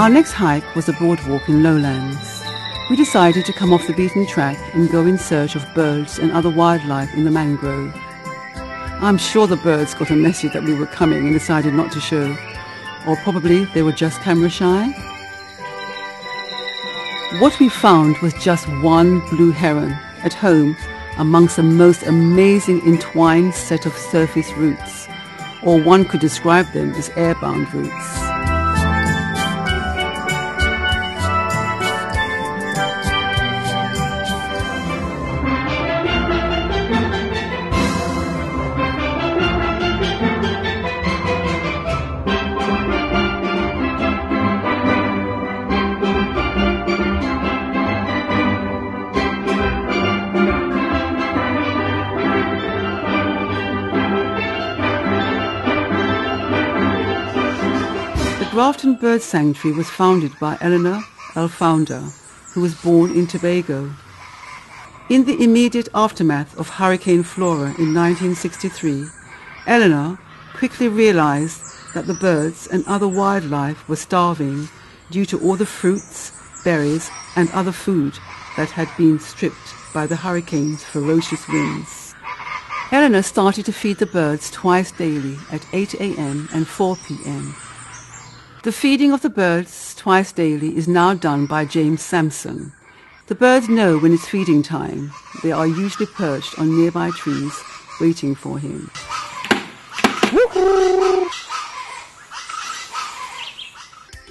Our next hike was a boardwalk in lowlands. We decided to come off the beaten track and go in search of birds and other wildlife in the mangrove. I'm sure the birds got a message that we were coming and decided not to show. Or probably they were just camera shy. What we found was just one blue heron at home amongst a most amazing entwined set of surface roots, or one could describe them as airbound roots. Grafton Bird Sanctuary was founded by Eleanor L. Founder, who was born in Tobago. In the immediate aftermath of Hurricane Flora in 1963, Eleanor quickly realized that the birds and other wildlife were starving due to all the fruits, berries and other food that had been stripped by the hurricane's ferocious winds. Eleanor started to feed the birds twice daily at 8 a.m. and 4 p.m. The feeding of the birds twice daily is now done by James Sampson. The birds know when it's feeding time. They are usually perched on nearby trees waiting for him.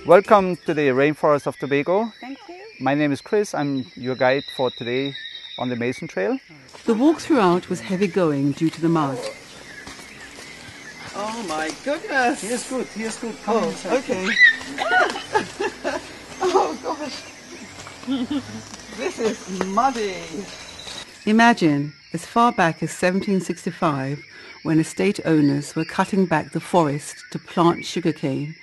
Welcome to the rainforest of Tobago. Thank you. My name is Chris. I'm your guide for today on the Mason Trail. The walk throughout was heavy going due to the mud. Oh my goodness! Here's good, Come on, okay. Oh gosh! This is muddy! Imagine, as far back as 1765, when estate owners were cutting back the forest to plant sugarcane,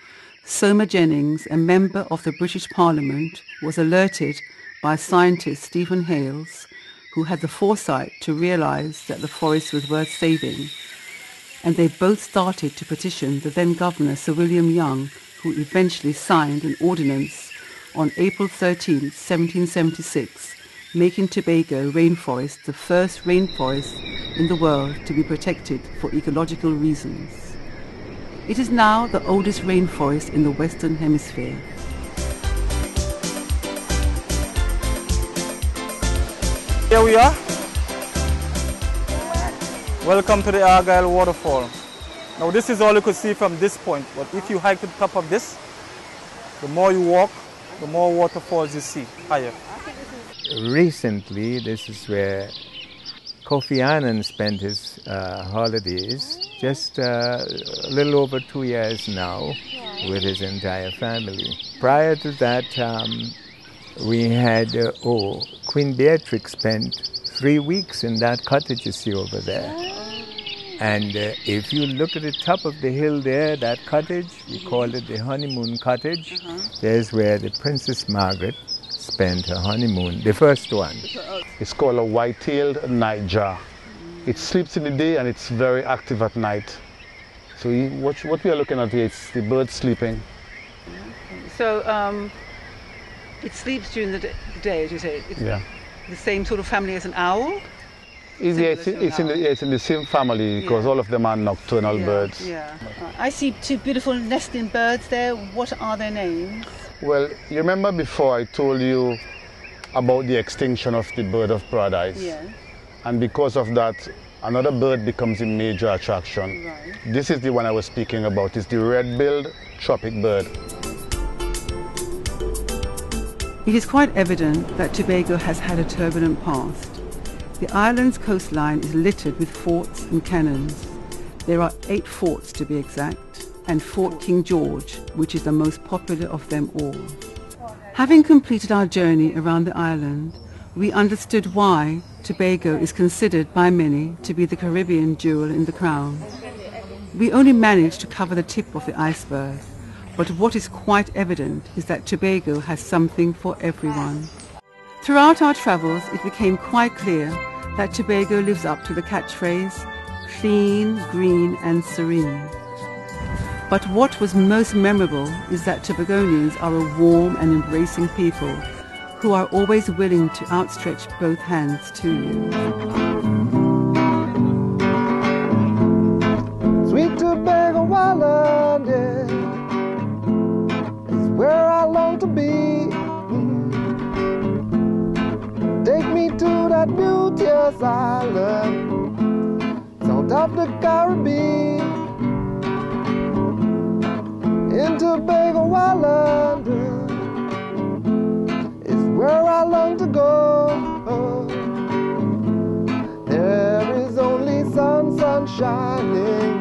Soma Jennings, a member of the British Parliament, was alerted by scientist Stephen Hales, who had the foresight to realise that the forest was worth saving. And they both started to petition the then Governor Sir William Young, who eventually signed an ordinance on April 13, 1776, making Tobago rainforest the first rainforest in the world to be protected for ecological reasons. It is now the oldest rainforest in the Western Hemisphere. Here we are. Welcome to the Argyle Waterfall. Now this is all you could see from this point, but if you hike to the top of this, the more you walk, the more waterfalls you see higher. Recently, this is where Kofi Annan spent his holidays, just a little over 2 years now, with his entire family. Prior to that, we had Queen Beatrix spent 3 weeks in that cottage you see over there. And if you look at the top of the hill there, that cottage, we call it the honeymoon cottage. There's where the Princess Margaret spent her honeymoon, the first one. It's called a white-tailed nightjar. It sleeps in the day and it's very active at night. So what we are looking at here is the bird sleeping. So it sleeps during the day, as you say? It's the same sort of family as an owl? It's in the same family because all of them are nocturnal birds. Yeah. I see two beautiful nesting birds there. What are their names? Well, you remember before I told you about the extinction of the bird of paradise? Yeah. And because of that, another bird becomes a major attraction. Right. This is the one I was speaking about. It's the red-billed tropic bird. It is quite evident that Tobago has had a turbulent past. The island's coastline is littered with forts and cannons. There are 8 forts to be exact, and Fort King George, which is the most popular of them all. Having completed our journey around the island, we understood why Tobago is considered by many to be the Caribbean jewel in the crown. We only managed to cover the tip of the iceberg, but what is quite evident is that Tobago has something for everyone. Throughout our travels, it became quite clear that Tobago lives up to the catchphrase, clean, green and serene. But what was most memorable is that Tobagonians are a warm and embracing people who are always willing to outstretch both hands to you. Sweet Tobago Island, yeah, is where I long to be. Take me to that beauteous island, south of the Caribbean. In Tobago Island is where I long to go. There is only sun shining.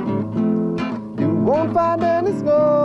You won't find any snow.